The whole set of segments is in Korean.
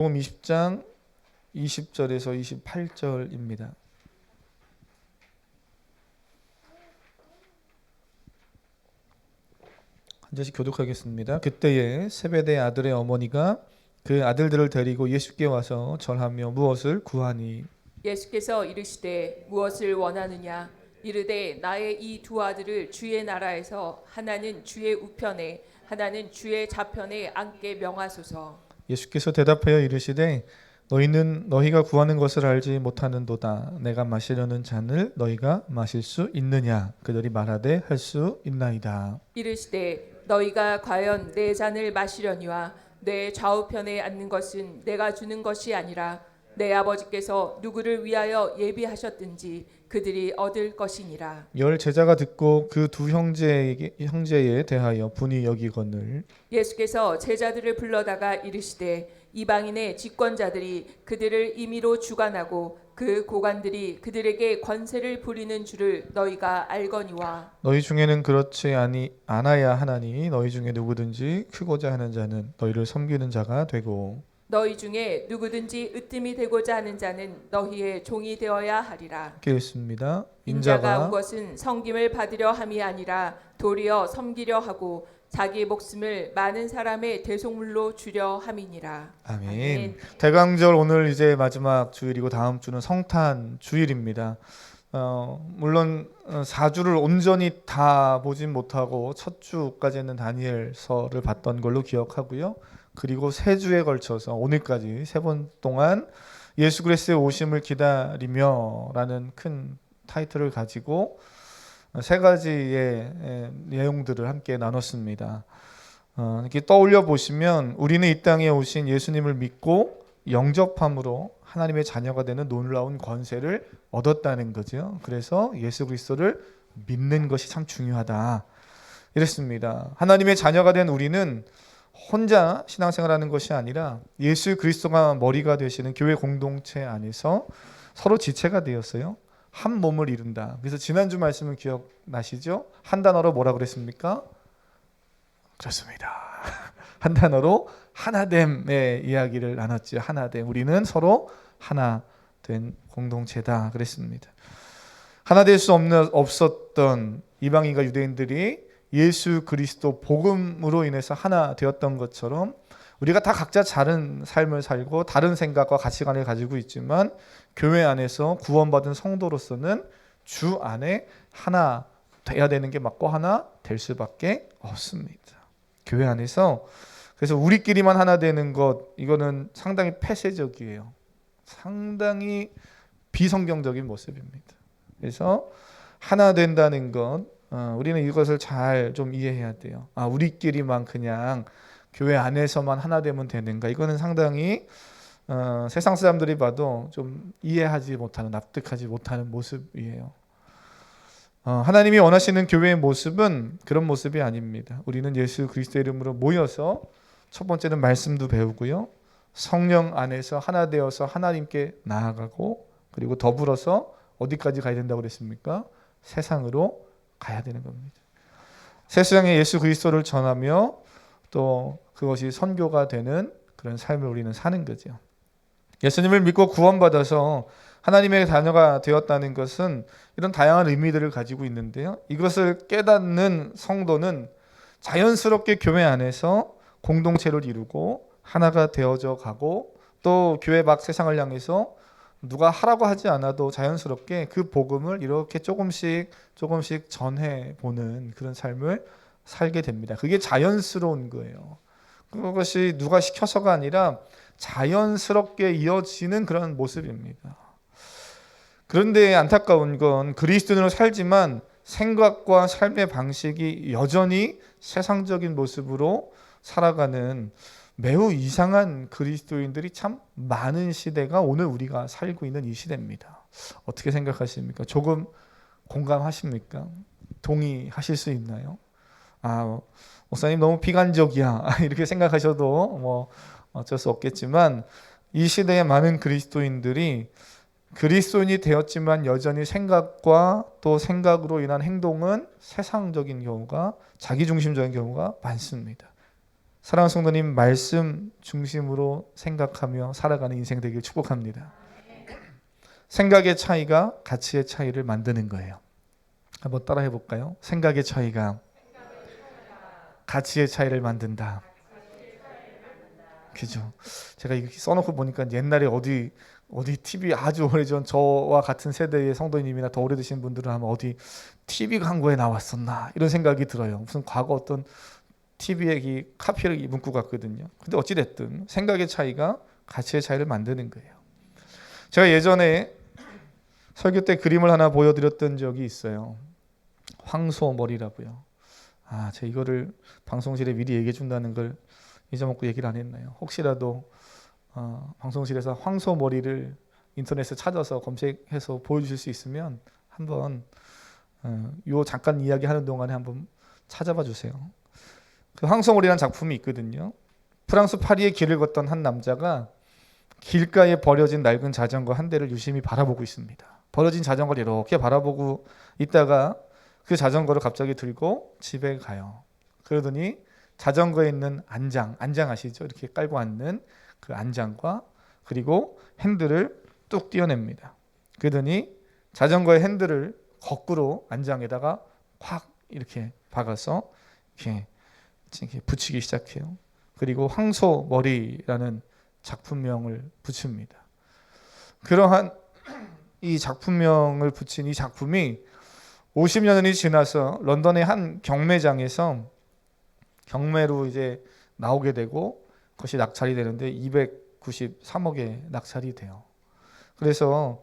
요한복음 20장 20절에서 28절입니다. 한 절씩 교독하겠습니다. 그때에 세베대 아들의 어머니가 그 아들들을 데리고 예수께 와서 절하며 무엇을 구하니. 예수께서 이르시되 무엇을 원하느냐. 이르되 나의 이 두 아들을 주의 나라에서 하나는 주의 우편에 하나는 주의 좌편에 앉게 명하소서. 예수께서 대답하여 이르시되 너희는 너희가 구하는 것을 알지 못하는도다. 내가 마시려는 잔을 너희가 마실 수 있느냐. 그들이 말하되 할 수 있나이다. 이르시되 너희가 과연 내 잔을 마시려니와 내 좌우편에 앉는 것은 내가 주는 것이 아니라 내 아버지께서 누구를 위하여 예비하셨든지 그들이 얻을 것이니라. 열 제자가 듣고 그 두 형제에 대하여 분이 여기거늘. 예수께서 제자들을 불러다가 이르시되 이방인의 집권자들이 그들을 임의로 주관하고 그 고관들이 그들에게 권세를 부리는 줄을 너희가 알거니와 너희 중에는 그렇지 않아야 하나니 너희 중에 누구든지 크고자 하는 자는 너희를 섬기는 자가 되고 너희 중에 누구든지 으뜸이 되고자 하는 자는 너희의 종이 되어야 하리라. 읽겠습니다. 인자가 온 것은 섬김을 받으려 함이 아니라 도리어 섬기려 하고 자기 목숨을 많은 사람의 대속물로 주려 함이니라. 아멘. 대강절 오늘 이제 마지막 주일이고 다음 주는 성탄 주일입니다. 물론 4주를 온전히 다 보진 못하고 첫 주까지는 다니엘서를 봤던 걸로 기억하고요. 그리고 3주에 걸쳐서 오늘까지 3번 동안 예수 그리스도의 오심을 기다리며라는 큰 타이틀을 가지고 3가지의 내용들을 함께 나눴습니다. 이렇게 떠올려 보시면 우리는 이 땅에 오신 예수님을 믿고 영접함으로 하나님의 자녀가 되는 놀라운 권세를 얻었다는 거죠. 그래서 예수 그리스도를 믿는 것이 참 중요하다. 이랬습니다. 하나님의 자녀가 된 우리는 혼자 신앙생활하는 것이 아니라 예수 그리스도가 머리가 되시는 교회 공동체 안에서 서로 지체가 되었어요. 한 몸을 이룬다. 그래서 지난주 말씀을 기억나시죠? 한 단어로 뭐라 그랬습니까? 그렇습니다. 한 단어로 하나됨의 이야기를 나눴죠. 하나됨. 우리는 서로 하나 된 공동체다 그랬습니다. 하나 될 수 없었던 이방인과 유대인들이 예수 그리스도 복음으로 인해서 하나 되었던 것처럼 우리가 다 각자 다른 삶을 살고 다른 생각과 가치관을 가지고 있지만 교회 안에서 구원받은 성도로서는 주 안에 하나 돼야 되는 게 맞고 하나 될 수밖에 없습니다. 교회 안에서 그래서 우리끼리만 하나 되는 것 이거는 상당히 폐쇄적이에요. 상당히 비성경적인 모습입니다. 그래서 하나 된다는 것 우리는 이것을 잘 좀 이해해야 돼요. 우리끼리만 그냥 교회 안에서만 하나 되면 되는가? 이거는 상당히 세상 사람들이 봐도 좀 이해하지 못하는, 납득하지 못하는 모습이에요. 하나님이 원하시는 교회의 모습은 그런 모습이 아닙니다. 우리는 예수 그리스도의 이름으로 모여서 첫 번째는 말씀도 배우고요. 성령 안에서 하나 되어서 하나님께 나아가고 그리고 더불어서 어디까지 가야 된다고 그랬습니까? 세상으로 가야 되는 겁니다. 세상에 예수 그리스도를 전하며 또 그것이 선교가 되는 그런 삶을 우리는 사는 거죠. 예수님을 믿고 구원받아서 하나님의 자녀가 되었다는 것은 이런 다양한 의미들을 가지고 있는데요. 이것을 깨닫는 성도는 자연스럽게 교회 안에서 공동체를 이루고 하나가 되어져 가고 또 교회 밖 세상을 향해서 누가 하라고 하지 않아도 자연스럽게 그 복음을 이렇게 조금씩 전해보는 그런 삶을 살게 됩니다. 그게 자연스러운 거예요. 그것이 누가 시켜서가 아니라 자연스럽게 이어지는 그런 모습입니다. 그런데 안타까운 건 그리스도인으로 살지만 생각과 삶의 방식이 여전히 세상적인 모습으로 살아가는 매우 이상한 그리스도인들이 참 많은 시대가 오늘 우리가 살고 있는 이 시대입니다. 어떻게 생각하십니까? 조금 공감하십니까? 동의하실 수 있나요? 목사님 너무 비관적이야 이렇게 생각하셔도 뭐 어쩔 수 없겠지만 이 시대의 많은 그리스도인들이 그리스도인이 되었지만 여전히 생각과 또 생각으로 인한 행동은 세상적인 경우가 자기중심적인 경우가 많습니다. 사랑하는 성도님, 말씀 중심으로 생각하며 살아가는 인생 되길 축복합니다. 생각의 차이가 가치의 차이를 만드는 거예요. 한번 따라해 볼까요? 생각의 차이가 가치의 차이를 만든다. 그죠? 제가 이렇게 써놓고 보니까 옛날에 어디 TV 아주 오래전 저와 같은 세대의 성도님이나 더 오래되신 분들은 아마 어디 TV 광고에 나왔었나 이런 생각이 들어요. 무슨 과거 어떤 TV에 이 카피를 문구 같거든요. 근데 어찌 됐든 생각의 차이가 가치의 차이를 만드는 거예요. 제가 예전에 설교 때 그림을 하나 보여드렸던 적이 있어요. 황소머리라고요. 제가 이거를 방송실에 미리 얘기해 준다는 걸 잊어먹고 얘기를 안 했나요? 혹시라도 방송실에서 황소머리를 인터넷에 찾아서 검색해서 보여주실 수 있으면 한번 요 잠깐 이야기하는 동안에 한번 찾아봐 주세요. 그 황소머리라는 작품이 있거든요. 프랑스 파리의 길을 걷던 한 남자가 길가에 버려진 낡은 자전거 한 대를 유심히 바라보고 있습니다. 버려진 자전거를 이렇게 바라보고 있다가 그 자전거를 갑자기 들고 집에 가요. 그러더니 자전거에 있는 안장 아시죠? 이렇게 깔고 앉는 그 안장과 그리고 핸들을 뚝 떼어냅니다. 그러더니 자전거의 핸들을 거꾸로 안장에다가 확 이렇게 박아서 이렇게 붙이기 시작해요. 그리고 황소머리라는 작품명을 붙입니다. 그러한 이 작품명을 붙인 이 작품이 50년이 지나서 런던의 한 경매장에서 경매로 이제 나오게 되고 그것이 낙찰이 되는데 293억에 낙찰이 돼요. 그래서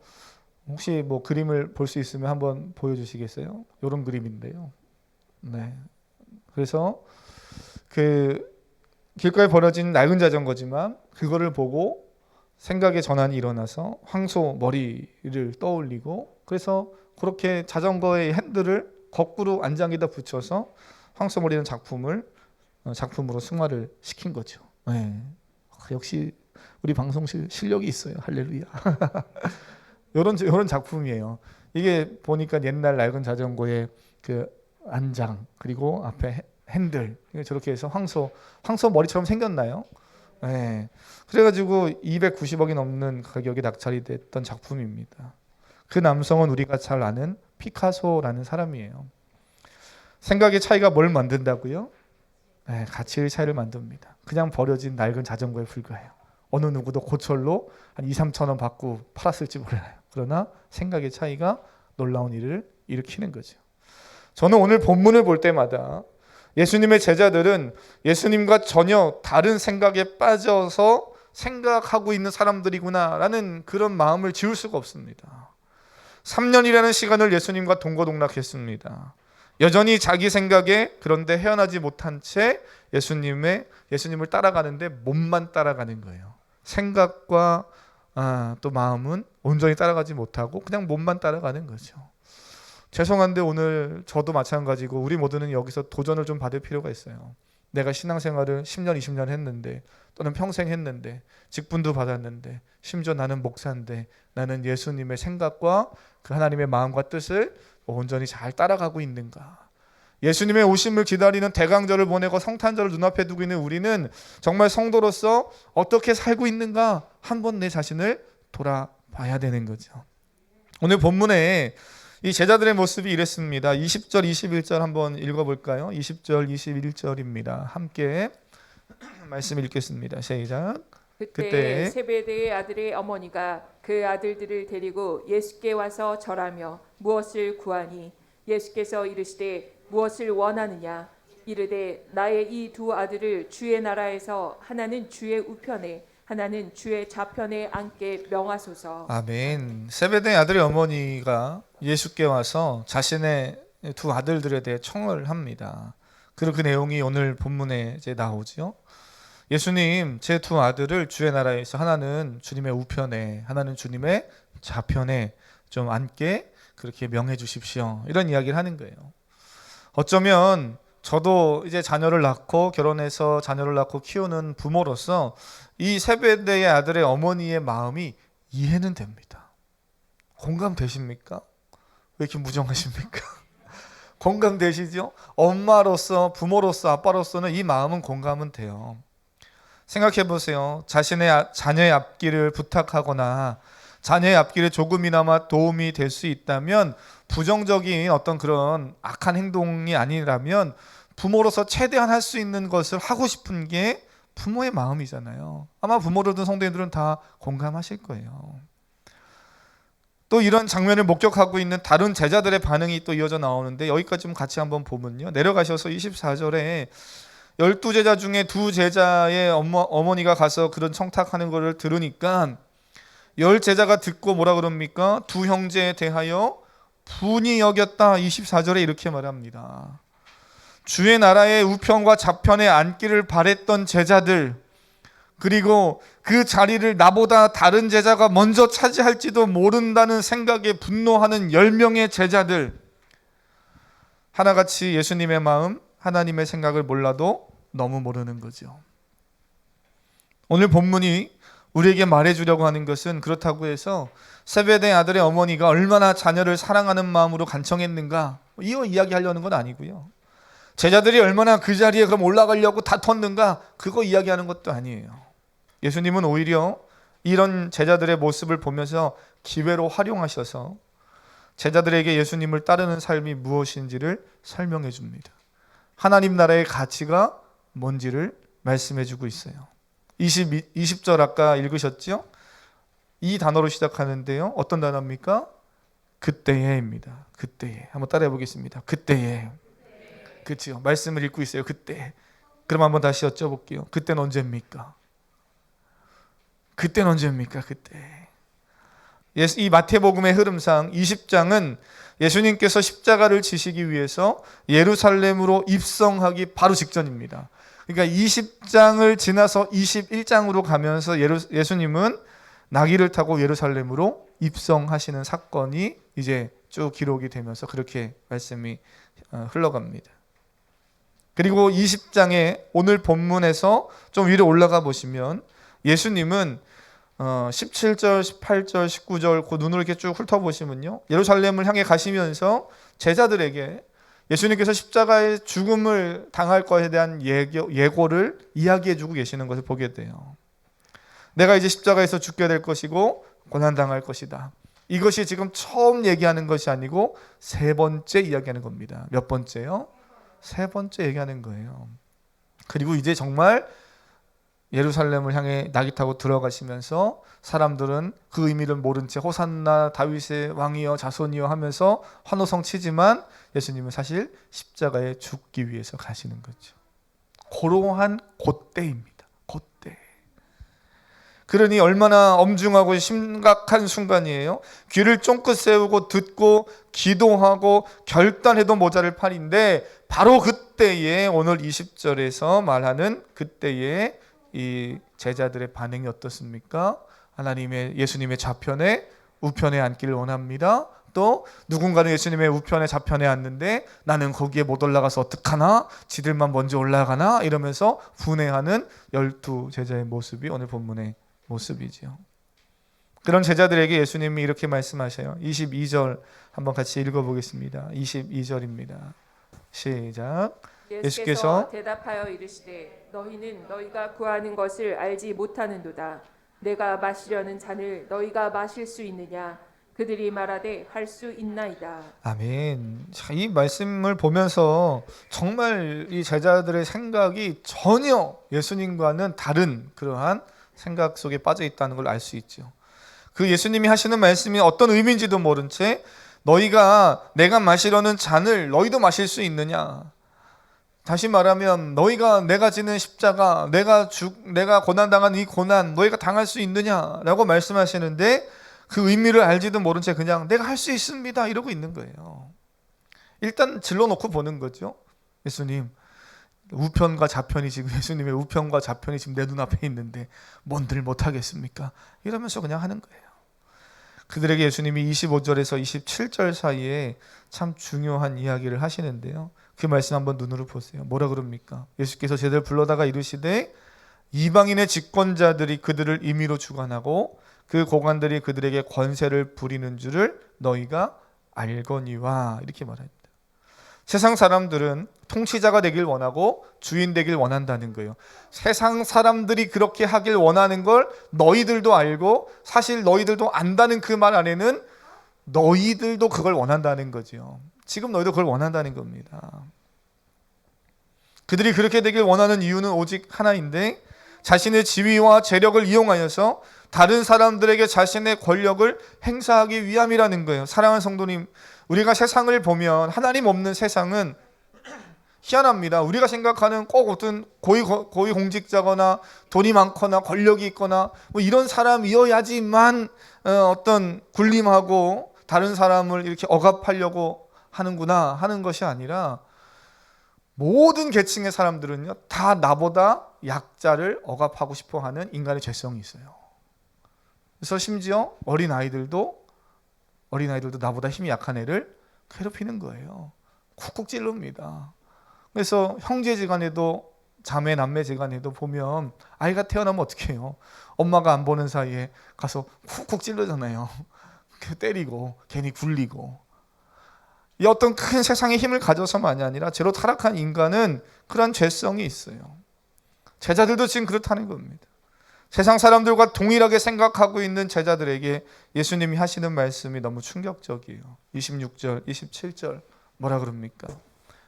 혹시 뭐 그림을 볼 수 있으면 한번 보여주시겠어요? 이런 그림인데요. 네. 그래서 그 길가에 버려진 낡은 자전거지만 그거를 보고 생각의 전환이 일어나서 황소 머리를 떠올리고 그래서 그렇게 자전거의 핸들을 거꾸로 안장에다 붙여서 황소 머리라는 작품으로 승화를 시킨 거죠. 네. 역시 우리 방송실 실력이 있어요. 할렐루야. 이런 작품이에요. 이게 보니까 옛날 낡은 자전거의 그 안장 그리고 앞에 핸들 저렇게 해서 황소 머리처럼 생겼나요? 네. 그래가지고 290억이 넘는 가격에 낙찰이 됐던 작품입니다. 그 남성은 우리가 잘 아는 피카소라는 사람이에요. 생각의 차이가 뭘 만든다고요? 네, 가치의 차이를 만듭니다. 그냥 버려진 낡은 자전거에 불과해요. 어느 누구도 고철로 한 2, 3천 원 받고 팔았을지 몰라요. 그러나 생각의 차이가 놀라운 일을 일으키는 거죠. 저는 오늘 본문을 볼 때마다 예수님의 제자들은 예수님과 전혀 다른 생각에 빠져서 생각하고 있는 사람들이구나라는 그런 마음을 지울 수가 없습니다. 3년이라는 시간을 예수님과 동거동락했습니다. 여전히 자기 생각에 그런데 헤어나지 못한 채 예수님을 따라가는데 몸만 따라가는 거예요. 생각과 또 마음은 온전히 따라가지 못하고 그냥 몸만 따라가는 거죠. 죄송한데 오늘 저도 마찬가지고 우리 모두는 여기서 도전을 좀 받을 필요가 있어요. 내가 신앙생활을 10년, 20년 했는데 또는 평생 했는데 직분도 받았는데 심지어 나는 목사인데 나는 예수님의 생각과 그 하나님의 마음과 뜻을 온전히 잘 따라가고 있는가? 예수님의 오심을 기다리는 대강절을 보내고 성탄절을 눈앞에 두고 있는 우리는 정말 성도로서 어떻게 살고 있는가? 한번 내 자신을 돌아봐야 되는 거죠. 오늘 본문에 이 제자들의 모습이 이랬습니다. 20절, 21절 한번 읽어볼까요? 20절, 21절입니다. 함께 말씀 읽겠습니다. 시작. 그때 세베대의 아들의 어머니가 그 아들들을 데리고 예수께 와서 절하며 무엇을 구하니 예수께서 이르시되 무엇을 원하느냐 이르되 나의 이 두 아들을 주의 나라에서 하나는 주의 우편에 하나는 주의 좌편에 앉게 명하소서. 아멘. 세베대의 아들의 어머니가 예수께 와서 자신의 두 아들들에 대해 청을 합니다. 그리고 그 내용이 오늘 본문에 이제 나오죠. 예수님, 제 두 아들을 주의 나라에서 하나는 주님의 우편에, 하나는 주님의 좌편에 좀 앉게 그렇게 명해 주십시오. 이런 이야기를 하는 거예요. 어쩌면 저도 이제 자녀를 낳고 결혼해서 자녀를 낳고 키우는 부모로서 이 세베대의 아들의 어머니의 마음이 이해는 됩니다. 공감되십니까? 왜 이렇게 무정하십니까? 공감되시죠? 엄마로서, 부모로서, 아빠로서는 이 마음은 공감은 돼요. 생각해 보세요. 자신의 자녀의 앞길을 부탁하거나 자녀의 앞길에 조금이나마 도움이 될 수 있다면, 부정적인 어떤 그런 악한 행동이 아니라면 부모로서 최대한 할 수 있는 것을 하고 싶은 게 부모의 마음이잖아요. 아마 부모로든 성도님들은 다 공감하실 거예요. 또 이런 장면을 목격하고 있는 다른 제자들의 반응이 또 이어져 나오는데, 여기까지 좀 같이 한번 보면요, 내려가셔서 24절에 12제자 중에 2제자의 어머니가 가서 그런 청탁하는 것을 들으니까 10제자가 듣고 뭐라 그럽니까? 2 형제에 대하여 분이 여겼다. 24절에 이렇게 말합니다. 주의 나라의 우편과 좌편에 앉기를 바랬던 제자들, 그리고 그 자리를 나보다 다른 제자가 먼저 차지할지도 모른다는 생각에 분노하는 10명의 제자들, 하나같이 예수님의 마음, 하나님의 생각을 몰라도 너무 모르는 거죠. 오늘 본문이 우리에게 말해주려고 하는 것은, 그렇다고 해서 세베대 아들의 어머니가 얼마나 자녀를 사랑하는 마음으로 간청했는가, 이 이야기하려는 건 아니고요. 제자들이 얼마나 그 자리에 그럼 올라가려고 다퉜는가, 그거 이야기하는 것도 아니에요. 예수님은 오히려 이런 제자들의 모습을 보면서 기회로 활용하셔서 제자들에게 예수님을 따르는 삶이 무엇인지를 설명해 줍니다. 하나님 나라의 가치가 뭔지를 말씀해 주고 있어요. 20절 아까 읽으셨죠? 이 단어로 시작하는데요. 어떤 단어입니까? 그때에입니다. 그때에. 한번 따라해 보겠습니다. 그때에. 그렇죠. 말씀을 읽고 있어요. 그때. 그럼 한번 다시 여쭤볼게요. 그때는 언제입니까? 그때는 언제입니까? 그때. 이 마태복음의 흐름상 20장은 예수님께서 십자가를 지시기 위해서 예루살렘으로 입성하기 바로 직전입니다. 그러니까 20장을 지나서 21장으로 가면서 예수님은 나귀를 타고 예루살렘으로 입성하시는 사건이 이제 쭉 기록이 되면서 그렇게 말씀이 흘러갑니다. 그리고 20장에 오늘 본문에서 좀 위로 올라가 보시면 예수님은 17절, 18절, 19절 그 눈으로 이렇게 쭉 훑어보시면요, 예루살렘을 향해 가시면서 제자들에게 예수님께서 십자가의 죽음을 당할 것에 대한 예고를 이야기해주고 계시는 것을 보게 돼요. 내가 이제 십자가에서 죽게 될 것이고 고난당할 것이다. 이것이 지금 처음 얘기하는 것이 아니고 세 번째 이야기하는 겁니다. 몇 번째요? 세 번째 얘기하는 거예요. 그리고 이제 정말 예루살렘을 향해 나귀 타고 들어가시면서 사람들은 그 의미를 모른 채 호산나 다윗의 왕이여 자손이여 하면서 환호성 치지만 예수님은 사실 십자가에 죽기 위해서 가시는 거죠. 그러한 그때입니다. 그때. 그러니 얼마나 엄중하고 심각한 순간이에요. 귀를 쫑긋 세우고 듣고 기도하고 결단해도 모자랄 판인데, 바로 그때에 오늘 20절에서 말하는 그때에 이 제자들의 반응이 어떻습니까? 예수님의 좌편에 우편에 앉기를 원합니다. 또 누군가는 예수님의 우편에 좌편에 앉는데 나는 거기에 못 올라가서 어떡하나? 지들만 먼저 올라가나? 이러면서 분해하는 12 제자의 모습이 오늘 본문의 모습이죠. 그런 제자들에게 예수님이 이렇게 말씀하셔요. 22절 한번 같이 읽어보겠습니다. 22절입니다. 시작. 예수께서 대답하여 이르시되 너희는 너희가 구하는 것을 알지 못하는도다. 내가 마시려는 잔을 너희가 마실 수 있느냐? 그들이 말하되 할 수 있나이다. 아멘. 자, 이 말씀을 보면서 정말 이 제자들의 생각이 전혀 예수님과는 다른 그러한 생각 속에 빠져 있다는 걸 알 수 있죠. 그 예수님이 하시는 말씀이 어떤 의미인지도 모른 채 내가 마시려는 잔을 너희도 마실 수 있느냐? 다시 말하면 내가 지는 십자가, 내가 고난당한 이 고난 너희가 당할 수 있느냐라고 말씀하시는데, 그 의미를 알지도 모른 채 그냥 내가 할 수 있습니다 이러고 있는 거예요. 일단 질러놓고 보는 거죠. 예수님, 우편과 좌편이 지금 예수님의 우편과 좌편이 지금 내 눈앞에 있는데 뭔들 못하겠습니까? 이러면서 그냥 하는 거예요. 그들에게 예수님이 25절에서 27절 사이에 참 중요한 이야기를 하시는데요. 그 말씀 한번 눈으로 보세요. 뭐라 그럽니까? 예수께서 제자들 불러다가 이르시되 이방인의 집권자들이 그들을 임의로 주관하고 그 고관들이 그들에게 권세를 부리는 줄을 너희가 알거니와, 이렇게 말합니다. 세상 사람들은 통치자가 되길 원하고 주인 되길 원한다는 거예요. 세상 사람들이 그렇게 하길 원하는 걸 너희들도 알고 사실 너희들도 안다는 그 말 안에는 너희들도 그걸 원한다는 거죠. 지금 너희도 그걸 원한다는 겁니다. 그들이 그렇게 되길 원하는 이유는 오직 하나인데 자신의 지위와 재력을 이용하여서 다른 사람들에게 자신의 권력을 행사하기 위함이라는 거예요. 사랑하는 성도님, 우리가 세상을 보면 하나님 없는 세상은 희한합니다. 우리가 생각하는 꼭 어떤 고위 공직자거나 돈이 많거나 권력이 있거나 뭐 이런 사람이어야지만 어떤 군림하고 다른 사람을 이렇게 억압하려고 하는구나 하는 것이 아니라 모든 계층의 사람들은요 다 나보다 약자를 억압하고 싶어하는 인간의 죄성이 있어요. 그래서 심지어 어린아이들도 나보다 힘이 약한 애를 괴롭히는 거예요. 쿡쿡 찔릅니다. 그래서 형제지간에도 자매 남매지간에도 보면 아이가 태어나면 어떻게 해요? 엄마가 안 보는 사이에 가서 쿡쿡 찔르잖아요. 때리고 괜히 굴리고. 이 어떤 큰 세상의 힘을 가져서만이 아니라 죄로 타락한 인간은 그런 죄성이 있어요. 제자들도 지금 그렇다는 겁니다. 세상 사람들과 동일하게 생각하고 있는 제자들에게 예수님이 하시는 말씀이 너무 충격적이에요. 26절, 27절 뭐라 그럽니까?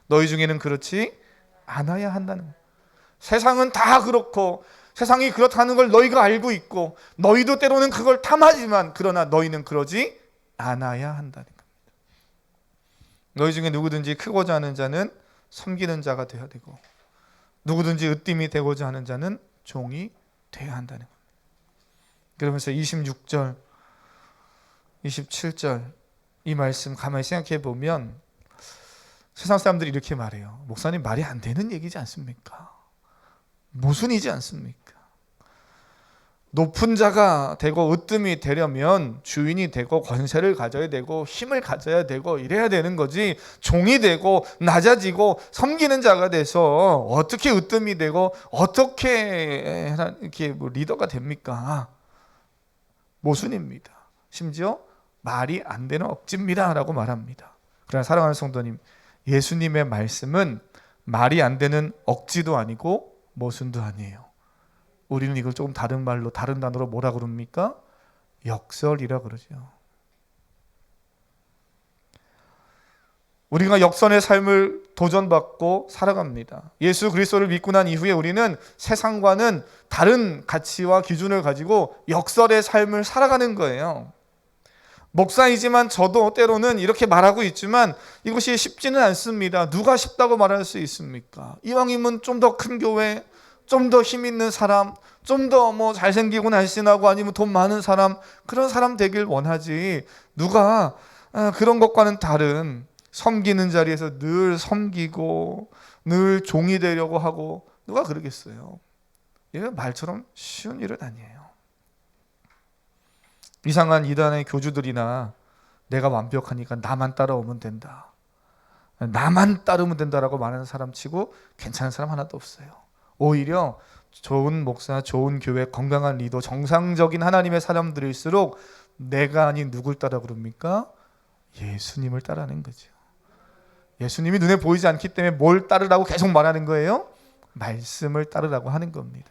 너희 중에는 그렇지 않아야 한다는 거예요. 세상은 다 그렇고 세상이 그렇다는 걸 너희가 알고 있고 너희도 때로는 그걸 탐하지만 그러나 너희는 그러지 않아야 한다는 겁니다. 너희 중에 누구든지 크고자 하는 자는 섬기는 자가 되어야 되고 누구든지 으뜸이 되고자 하는 자는 종이 되어야 한다는 겁니다. 그러면서 26절, 27절 이 말씀 가만히 생각해 보면 세상 사람들이 이렇게 말해요. 목사님 말이 안 되는 얘기지 않습니까? 모순이지 않습니까? 높은 자가 되고 으뜸이 되려면 주인이 되고 권세를 가져야 되고 힘을 가져야 되고 이래야 되는 거지 종이 되고 낮아지고 섬기는 자가 돼서 어떻게 으뜸이 되고 어떻게 이렇게 뭐 리더가 됩니까? 모순입니다. 심지어 말이 안 되는 억지입니다 라고 말합니다. 그러나 사랑하는 성도님, 예수님의 말씀은 말이 안 되는 억지도 아니고 모순도 아니에요. 우리는 이걸 조금 다른 말로 다른 단어로 뭐라 그럽니까? 역설이라 그러죠. 우리가 역선의 삶을 도전받고 살아갑니다. 예수 그리스도를 믿고 난 이후에 우리는 세상과는 다른 가치와 기준을 가지고 역설의 삶을 살아가는 거예요. 목사이지만 저도 때로는 이렇게 말하고 있지만 이것이 쉽지는 않습니다. 누가 쉽다고 말할 수 있습니까? 이왕이면 좀 더 큰 교회, 좀 더 힘 있는 사람, 좀 더 뭐 잘생기고 날씬하고 아니면 돈 많은 사람, 그런 사람 되길 원하지 누가 그런 것과는 다른 섬기는 자리에서 늘 섬기고 늘 종이 되려고 하고 누가 그러겠어요? 이게 말처럼 쉬운 일은 아니에요. 이상한 이단의 교주들이나 내가 완벽하니까 나만 따라오면 된다, 나만 따르면 된다라고 말하는 사람 치고 괜찮은 사람 하나도 없어요. 오히려 좋은 목사, 좋은 교회, 건강한 리더, 정상적인 하나님의 사람들일수록 내가 아닌 누굴 따라 그럽니까? 예수님을 따라하는 거죠. 예수님이 눈에 보이지 않기 때문에 뭘 따르라고 계속 말하는 거예요? 말씀을 따르라고 하는 겁니다.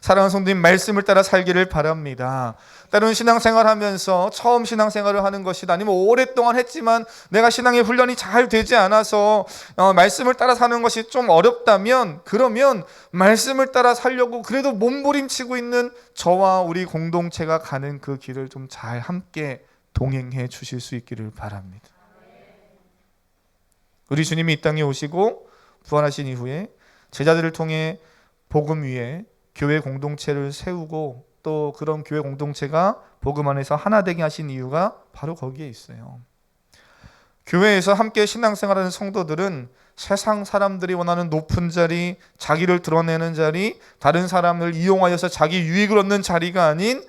사랑하는 성도님, 말씀을 따라 살기를 바랍니다. 때로는 신앙생활하면서 처음 신앙생활을 하는 것이다, 아니면 오랫동안 했지만 내가 신앙의 훈련이 잘 되지 않아서 말씀을 따라 사는 것이 좀 어렵다면, 그러면 말씀을 따라 살려고 그래도 몸부림치고 있는 저와 우리 공동체가 가는 그 길을 좀 잘 함께 동행해 주실 수 있기를 바랍니다. 우리 주님이 이 땅에 오시고 부활하신 이후에 제자들을 통해 복음 위에 교회 공동체를 세우고 또 그런 교회 공동체가 복음 안에서 하나 되게 하신 이유가 바로 거기에 있어요. 교회에서 함께 신앙생활하는 성도들은 세상 사람들이 원하는 높은 자리, 자기를 드러내는 자리, 다른 사람을 이용하여서 자기 유익을 얻는 자리가 아닌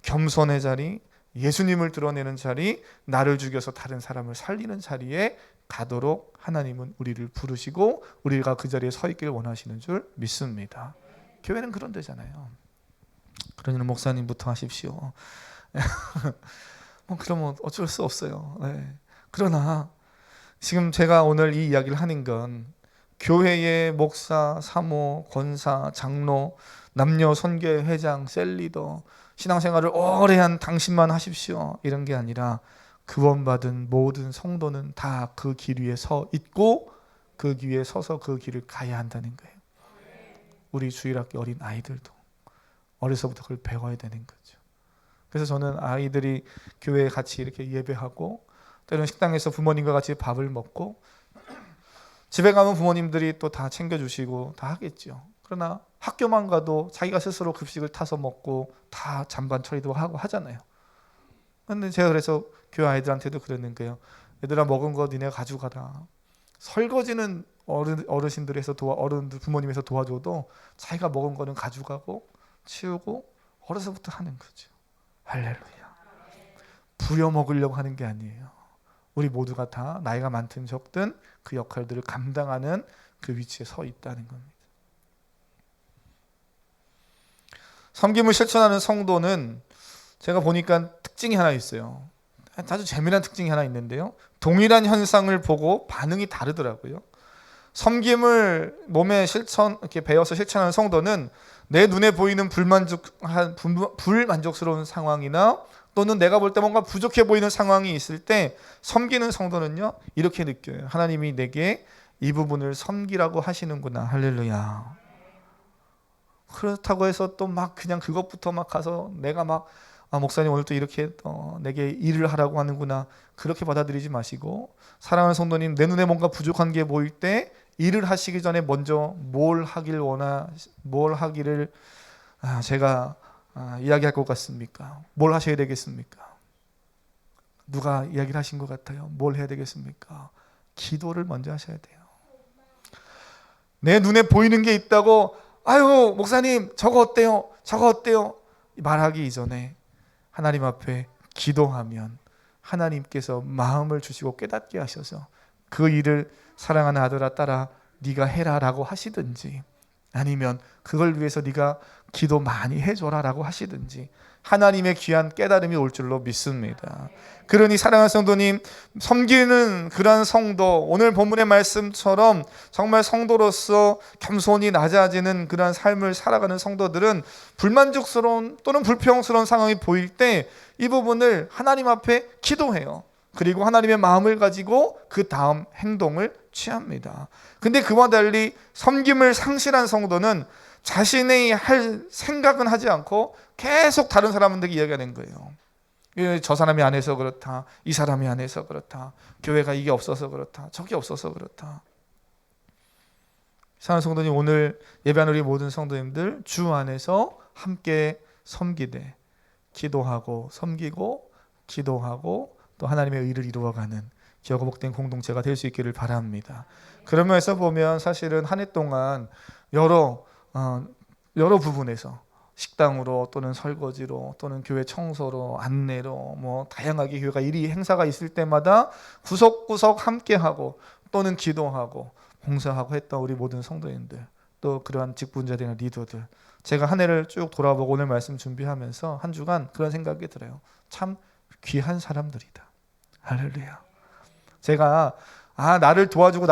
겸손의 자리, 예수님을 드러내는 자리, 나를 죽여서 다른 사람을 살리는 자리에 가도록 하나님은 우리를 부르시고 우리가 그 자리에 서 있기를 원하시는 줄 믿습니다. 교회는 그런 데잖아요. 그러니 목사님부터 하십시오. 뭐 그러면 어쩔 수 없어요. 네. 그러나 지금 제가 오늘 이 이야기를 하는 건 교회의 목사, 사모, 권사, 장로, 남녀 선교회 회장, 셀리더, 신앙생활을 오래 한 당신만 하십시오 이런 게 아니라 구원받은 모든 성도는 다 그 길 위에 서 있고 그 위에 서서 그 길을 가야 한다는 거예요. 우리 주일학교 어린 아이들도 어려서부터 그걸 배워야 되는 거죠. 그래서 저는 아이들이 교회에 같이 이렇게 예배하고 때로는 식당에서 부모님과 같이 밥을 먹고 집에 가면 부모님들이 또 다 챙겨주시고 다 하겠죠. 그러나 학교만 가도 자기가 스스로 급식을 타서 먹고 다 잔반 처리도 하고 하잖아요. 근데 제가 그래서 교회 아이들한테도 그러는 거예요. 얘들아, 먹은 거 니네가 가져가라. 설거지는 어르신들이 해서 어른들 부모님에서 도와줘도 자기가 먹은 거는 가져가고 치우고 어려서부터 하는 거죠. 할렐루야. 부려먹으려고 하는 게 아니에요. 우리 모두가 다 나이가 많든 적든 그 역할들을 감당하는 그 위치에 서 있다는 겁니다. 섬김을 실천하는 성도는 제가 보니까 특징이 하나 있어요. 아주 재미난 특징이 하나 있는데요. 동일한 현상을 보고 반응이 다르더라고요. 섬김을 몸에 이렇게 배워서 실천하는 성도는 내 눈에 보이는 불만족스러운 상황이나 또는 내가 볼 때 뭔가 부족해 보이는 상황이 있을 때 섬기는 성도는요, 이렇게 느껴요. 하나님이 내게 이 부분을 섬기라고 하시는구나. 할렐루야. 그렇다고 해서 또 막 그냥 그것부터 막 가서 내가 막 목사님 오늘 또 이렇게 내게 일을 하라고 하는구나, 그렇게 받아들이지 마시고, 사랑하는 성도님, 내 눈에 뭔가 부족한 게 보일 때 일을 하시기 전에 먼저 뭘 하기를 제가 이야기할 것 같습니까? 뭘 하셔야 되겠습니까? 누가 이야기를 하신 것 같아요? 뭘 해야 되겠습니까? 기도를 먼저 하셔야 돼요. 내 눈에 보이는 게 있다고 아유 목사님 저거 어때요? 저거 어때요? 말하기 이전에 하나님 앞에 기도하면 하나님께서 마음을 주시고 깨닫게 하셔서 그 일을 사랑하는 아들아 딸아 네가 해라 라고 하시든지, 아니면 그걸 위해서 네가 기도 많이 해줘라 라고 하시든지 하나님의 귀한 깨달음이 올 줄로 믿습니다. 그러니 사랑하는 성도님, 섬기는 그러한 성도, 오늘 본문의 말씀처럼 정말 성도로서 겸손히 낮아지는 그러한 삶을 살아가는 성도들은 불만족스러운 또는 불평스러운 상황이 보일 때 이 부분을 하나님 앞에 기도해요. 그리고 하나님의 마음을 가지고 그 다음 행동을 취합니다. 근데 그와 달리 섬김을 상실한 성도는 자신의 할 생각은 하지 않고 계속 다른 사람들에게 이야기하는 거예요. 저 사람이 안 해서 그렇다, 이 사람이 안 해서 그렇다, 교회가 이게 없어서 그렇다, 저게 없어서 그렇다. 사랑하는 성도님, 오늘 예배하는 우리 모든 성도님들 주 안에서 함께 섬기되 기도하고 섬기고 기도하고 또 하나님의 의를 이루어가는 기업과 복된 공동체가 될 수 있기를 바랍니다. 그러면서 보면 사실은 한 해 동안 여러 부분에서 식당으로 또는 설거지로 또는 교회 청소로 안내로 뭐 다양하게 교회가 행사가 있을 때마다 구석구석 함께하고 또는 기도하고 봉사하고 했던 우리 모든 성도님들, 또 그러한 직분자들이나 리더들, 제가 한 해를 쭉 돌아보고 오늘 말씀 준비하면서 한 주간 그런 생각이 들어요. 참 귀한 사람들이다. 할렐루야. 제가 나를 도와주고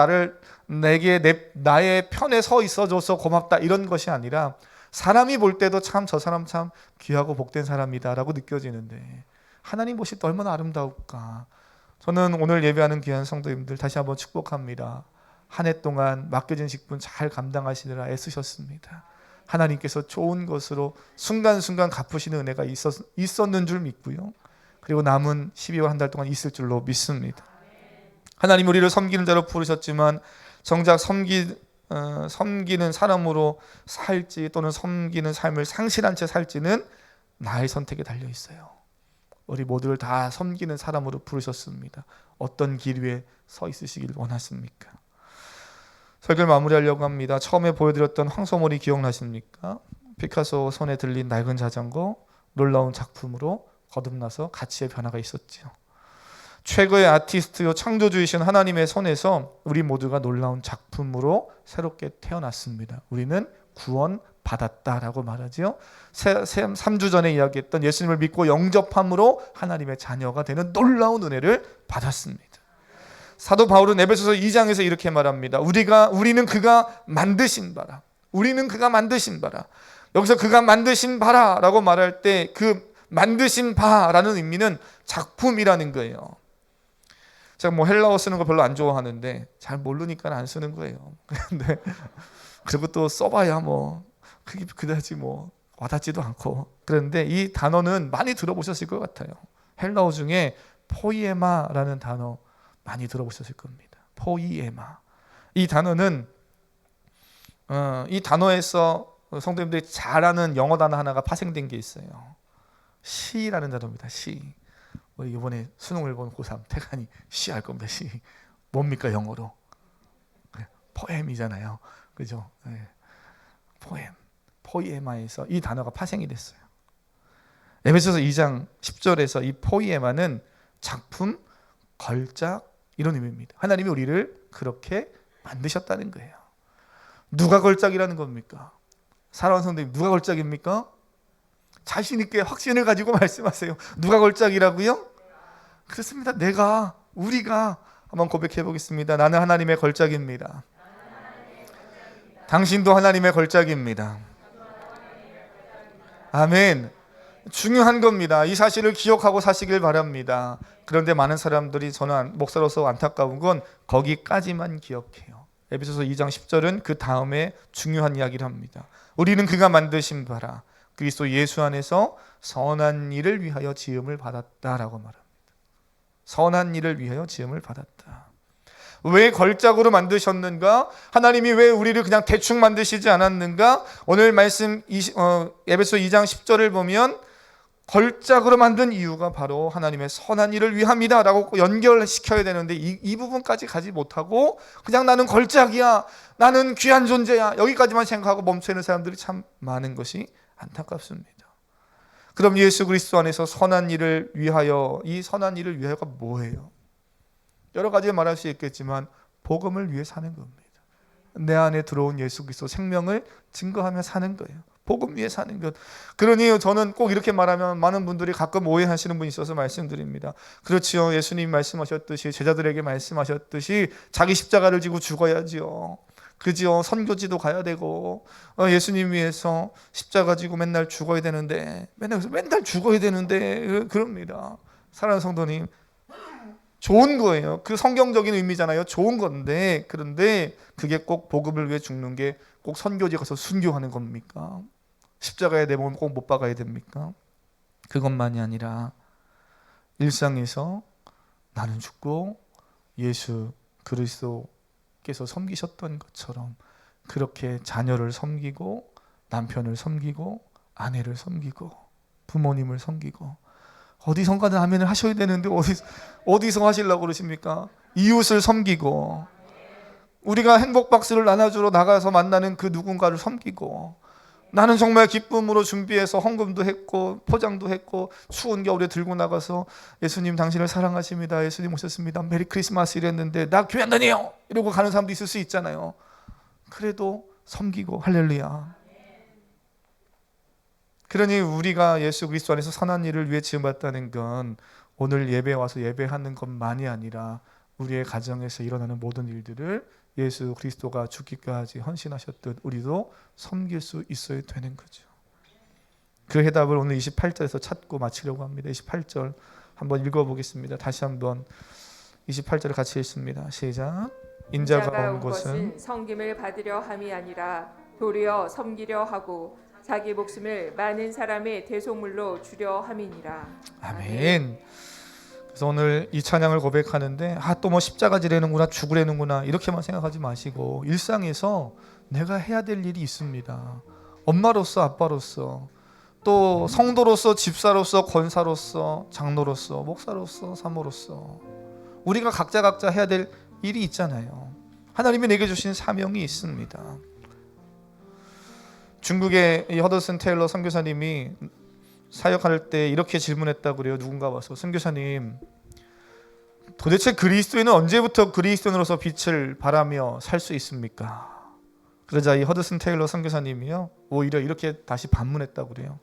나의 편에 서 있어줘서 고맙다 이런 것이 아니라 사람이 볼 때도 참 저 사람 참 귀하고 복된 사람이다라고 느껴지는데 하나님 보실 때 얼마나 아름다울까. 저는 오늘 예배하는 귀한 성도님들 다시 한번 축복합니다. 한 해 동안 맡겨진 직분 잘 감당하시느라 애쓰셨습니다. 하나님께서 좋은 것으로 순간순간 갚으시는 은혜가 있었는 줄 믿고요. 그리고 남은 12월 한 달 동안 있을 줄로 믿습니다. 하나님 우리를 섬기는 자로 부르셨지만 정작 섬기는 사람으로 살지 또는 섬기는 삶을 상실한 채 살지는 나의 선택에 달려 있어요. 우리 모두를 다 섬기는 사람으로 부르셨습니다. 어떤 길 위에 서 있으시길 원하십니까? 설교를 마무리하려고 합니다. 처음에 보여드렸던 황소몰이 기억나십니까? 피카소 손에 들린 낡은 자전거, 놀라운 작품으로 거듭나서 가치의 변화가 있었죠. 최고의 아티스트요 창조주이신 하나님의 손에서 우리 모두가 놀라운 작품으로 새롭게 태어났습니다. 우리는 구원받았다라고 말하죠. 3주 전에 이야기했던 예수님을 믿고 영접함으로 하나님의 자녀가 되는 놀라운 은혜를 받았습니다. 사도 바울은 에베소서 2장에서 이렇게 말합니다. 우리는 그가 만드신 바라. 우리는 그가 만드신 바라. 여기서 그가 만드신 바라라고 말할 때 그 만드신 바라는 의미는 작품이라는 거예요. 제가 뭐 헬라어 쓰는 거 별로 안 좋아하는데 잘 모르니까 안 쓰는 거예요. 그런데 그리고 또 써봐야 뭐 그게 그다지 뭐 와닿지도 않고. 그런데 이 단어는 많이 들어보셨을 것 같아요. 헬라어 중에 포이에마라는 단어 많이 들어보셨을 겁니다. 포이에마. 이 단어는 이 단어에서 성도님들이 잘 아는 영어 단어 하나가 파생된 게 있어요. 시라는 단어입니다. 시. 우리 이번에 수능을 본 고3 태간이 시 할 겁니다. 시. 뭡니까 영어로? 포엠이잖아요. 그죠? 네. 포엠. 포이에마에서 이 단어가 파생이 됐어요. 에베소서 2장 10절에서 이 포이에마는 작품, 걸작 이런 의미입니다. 하나님이 우리를 그렇게 만드셨다는 거예요. 누가 걸작이라는 겁니까? 사랑하는 성도님, 누가 걸작입니까? 자신 있게 확신을 가지고 말씀하세요. 누가 걸작이라고요? 그렇습니다. 우리가 한번 고백해 보겠습니다. 나는 하나님의 걸작입니다. 당신도 하나님의 걸작입니다. 아멘. 중요한 겁니다. 이 사실을 기억하고 사시길 바랍니다. 그런데 많은 사람들이, 저는 목사로서 안타까운 건 거기까지만 기억해요. 에베소서 2장 10절은 그 다음에 중요한 이야기를 합니다. 우리는 그가 만드신 바라 그리스도 예수 안에서 선한 일을 위하여 지음을 받았다라고 말합니다. 선한 일을 위하여 지음을 받았다. 왜 걸작으로 만드셨는가? 하나님이 왜 우리를 그냥 대충 만드시지 않았는가? 오늘 말씀 에베소 2장 10절을 보면 걸작으로 만든 이유가 바로 하나님의 선한 일을 위함이다 라고 연결시켜야 되는데 이 부분까지 가지 못하고 그냥 나는 걸작이야, 나는 귀한 존재야, 여기까지만 생각하고 멈춰있는 사람들이 참 많은 것이 안타깝습니다. 그럼 예수 그리스도 안에서 선한 일을 위하여, 이 선한 일을 위하여가 뭐예요? 여러 가지 말할 수 있겠지만 복음을 위해 사는 겁니다. 내 안에 들어온 예수 그리스도 생명을 증거하며 사는 거예요. 복음 위해 사는 것. 그러니 저는 꼭 이렇게 말하면 많은 분들이 가끔 오해하시는 분이 있어서 말씀드립니다. 그렇지요. 예수님 말씀하셨듯이, 제자들에게 말씀하셨듯이 자기 십자가를 지고 죽어야지요. 그지요. 선교지도 가야 되고 예수님 위해서 십자가 지고 맨날 죽어야 되는데, 맨날 죽어야 되는데 그럽니다. 사랑하는 성도님, 좋은 거예요. 그 성경적인 의미잖아요. 좋은 건데, 그런데 그게 꼭 복음을 위해 죽는 게 꼭 선교지 가서 순교하는 겁니까? 십자가에 내 몸을 꼭 못 박아야 됩니까? 그것만이 아니라 일상에서 나는 죽고 예수 그리스도께서 섬기셨던 것처럼 그렇게 자녀를 섬기고 남편을 섬기고 아내를 섬기고 부모님을 섬기고, 어디선가는 아멘을 하셔야 되는데 어디서 하시려고 그러십니까? 이웃을 섬기고, 우리가 행복박스를 나눠주러 나가서 만나는 그 누군가를 섬기고, 나는 정말 기쁨으로 준비해서 헌금도 했고 포장도 했고 추운 겨울에 들고 나가서 예수님 당신을 사랑하십니다, 예수님 오셨습니다, 메리 크리스마스 이랬는데 나 교회 안 다녀요 이러고 가는 사람도 있을 수 있잖아요. 그래도 섬기고 할렐루야. 그러니 우리가 예수 그리스도 안에서 선한 일을 위해 지음받았다는 건 오늘 예배에 와서 예배하는 것만이 아니라 우리의 가정에서 일어나는 모든 일들을 예수 그리스도가 죽기까지 헌신하셨듯 우리도 섬길 수 있어야 되는 거죠. 그 해답을 오늘 28절에서 찾고 마치려고 합니다. 28절 한번 읽어보겠습니다. 다시 한번 28절을 같이 읽습니다. 시작. 인자가 온 것은 섬김을 받으려 함이 아니라 도리어 섬기려 하고 자기 목숨을 많은 사람의 대속물로 주려 함이니라. 아멘. 그래서 오늘 이 찬양을 고백하는데 또 뭐 십자가 지려는구나, 죽으려는구나 이렇게만 생각하지 마시고 일상에서 내가 해야 될 일이 있습니다. 엄마로서, 아빠로서, 또 성도로서, 집사로서, 권사로서, 장로로서, 목사로서, 사모로서 우리가 각자 해야 될 일이 있잖아요. 하나님이 내게 주신 사명이 있습니다. 중국의 허더슨 테일러 선교사님이 사역할 때 이렇게 질문했다고 그래요. 누군가 와서, 선교사님 도대체 그리스도인은 언제부터 그리스도인으로서 빛을 발하며 살 수 있습니까? 그러자 이 허더슨 테일러 선교사님이요 오히려 이렇게 다시 반문했다고 그래요.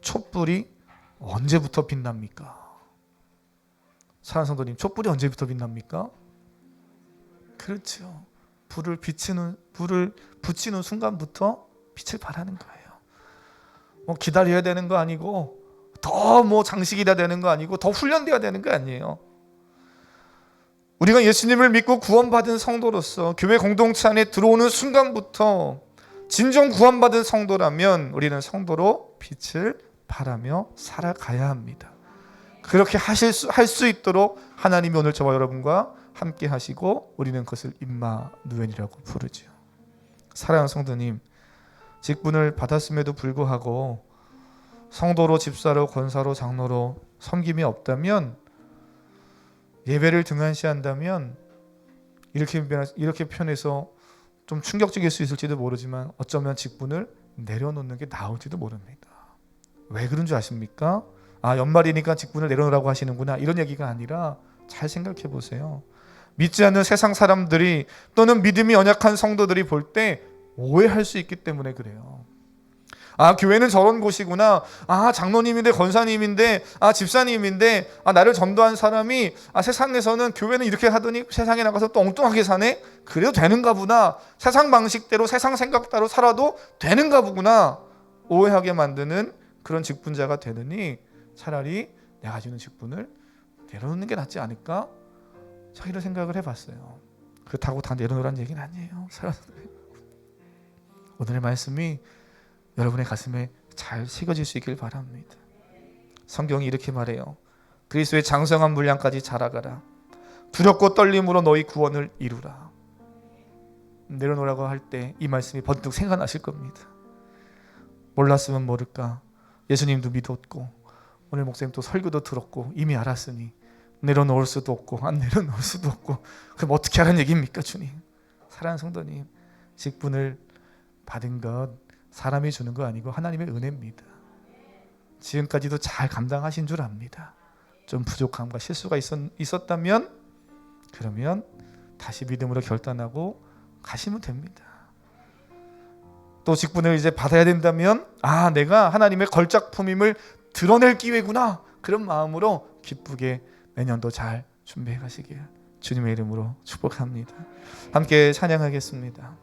촛불이 언제부터 빛납니까? 사랑하는 성도님, 촛불이 언제부터 빛납니까? 그렇죠. 불을 붙이는 순간부터 빛을 발하는 거예요. 뭐 기다려야 되는 거 아니고, 더 뭐 장식이라 되는 거 아니고, 더 훈련돼야 되는 거 아니에요. 우리가 예수님을 믿고 구원받은 성도로서 교회 공동체 안에 들어오는 순간부터 진정 구원받은 성도라면 우리는 성도로 빛을 발하며 살아가야 합니다. 그렇게 할 수 있도록 하나님이 오늘 저와 여러분과 함께 하시고 우리는 그것을 임마누엘이라고 부르죠. 사랑하는 성도님, 직분을 받았음에도 불구하고 성도로, 집사로, 권사로, 장로로 섬김이 없다면, 예배를 등한시한다면, 이렇게 표현해서 좀 충격적일 수 있을지도 모르지만 어쩌면 직분을 내려놓는 게 나을지도 모릅니다. 왜 그런 줄 아십니까? 연말이니까 직분을 내려놓으라고 하시는구나, 이런 얘기가 아니라 잘 생각해 보세요. 믿지 않는 세상 사람들이 또는 믿음이 연약한 성도들이 볼 때 오해할 수 있기 때문에 그래요. 교회는 저런 곳이구나. 장로님인데, 권사님인데, 집사님인데, 나를 전도한 사람이 세상에서는 교회는 이렇게 하더니 세상에 나가서 또 엉뚱하게 사네? 그래도 되는가 보나. 세상 방식대로, 세상 생각대로 살아도 되는가 보구나. 오해하게 만드는 그런 직분자가 되느니 차라리 내가 주는 직분을 내려놓는 게 낫지 않을까? 저 이런 생각을 해봤어요. 그렇다고 다 내려놓으라는 얘기는 아니에요. 오늘의 말씀이 여러분의 가슴에 잘 새겨질 수 있길 바랍니다. 성경이 이렇게 말해요. 그리스도의 장성한 분량까지 자라가라. 두렵고 떨림으로 너희 구원을 이루라. 내려놓으라고 할 때 이 말씀이 번뜩 생각나실 겁니다. 몰랐으면 모를까. 예수님도 믿었고 오늘 목사님 또 설교도 들었고 이미 알았으니 내려놓을 수도 없고 안 내려놓을 수도 없고, 그럼 어떻게 하라는 얘기입니까, 주님? 사랑하는 성도님, 직분을 받은 것 사람이 주는 거 아니고 하나님의 은혜입니다. 지금까지도 잘 감당하신 줄 압니다. 좀 부족함과 실수가 있었다면 그러면 다시 믿음으로 결단하고 가시면 됩니다. 또 직분을 이제 받아야 된다면 내가 하나님의 걸작품임을 드러낼 기회구나, 그런 마음으로 기쁘게 내년도 잘 준비해 가시길 주님의 이름으로 축복합니다. 함께 찬양하겠습니다.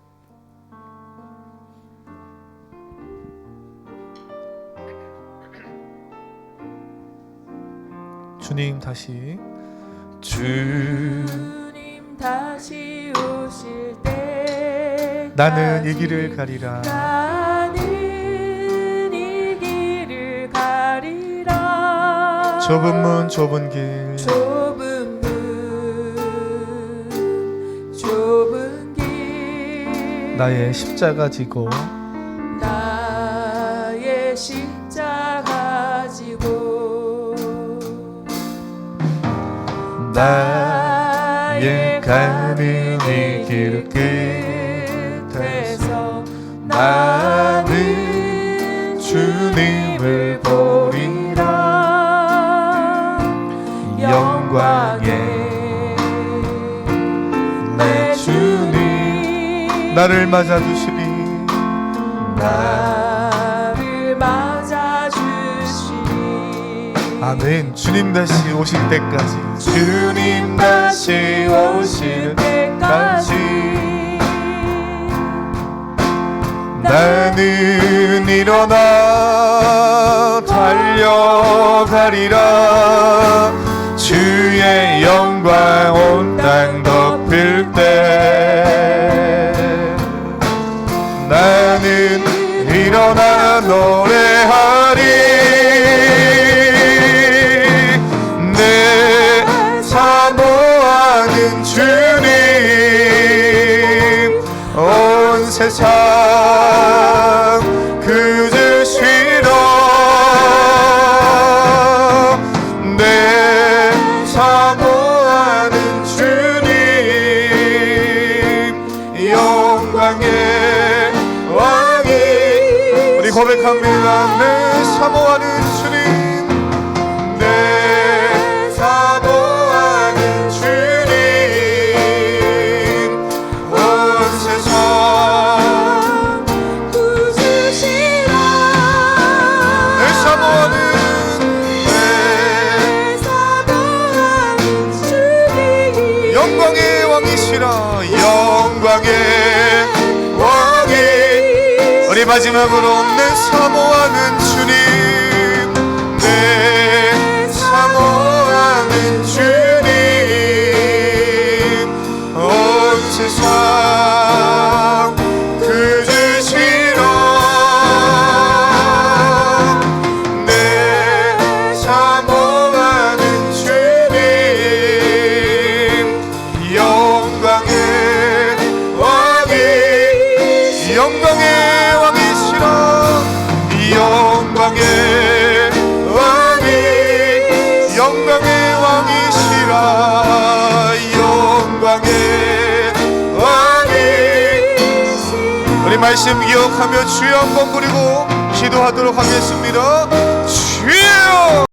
주님 다시 오실 때 나는 이 길을 가리라. 좁은 문 좁은 길 나의 십자가 지고 나의 가는 이 길 끝에서 나는 주님을 보리라. 영광의 내 주님 나를 맞아주시리. 아멘. 주님 다시 오실 때까지, 주님 다시 오실 때까지 나는 일어나 달려가리라. 주의 영광 온 땅 덮일 때 나는 일어나 노래하리. 사모하는 주님 온 세상 그주시러 내 사모하는 주님 영광의 왕이. 우리 고백합니다. 내 사모하는 주님 영광의 왕이. 우리 마지막으로 내 사모하는 주님, 내 사모하는 주님, 온 세상 그 주시러 내 사모하는 주님, 영광의 왕이, 영광의 왕이시라, 영광의 왕이, 영광의 왕이시라, 영광의 왕이. 우리 말씀 기억하며 주여 한번 부르고 기도하도록 하겠습니다.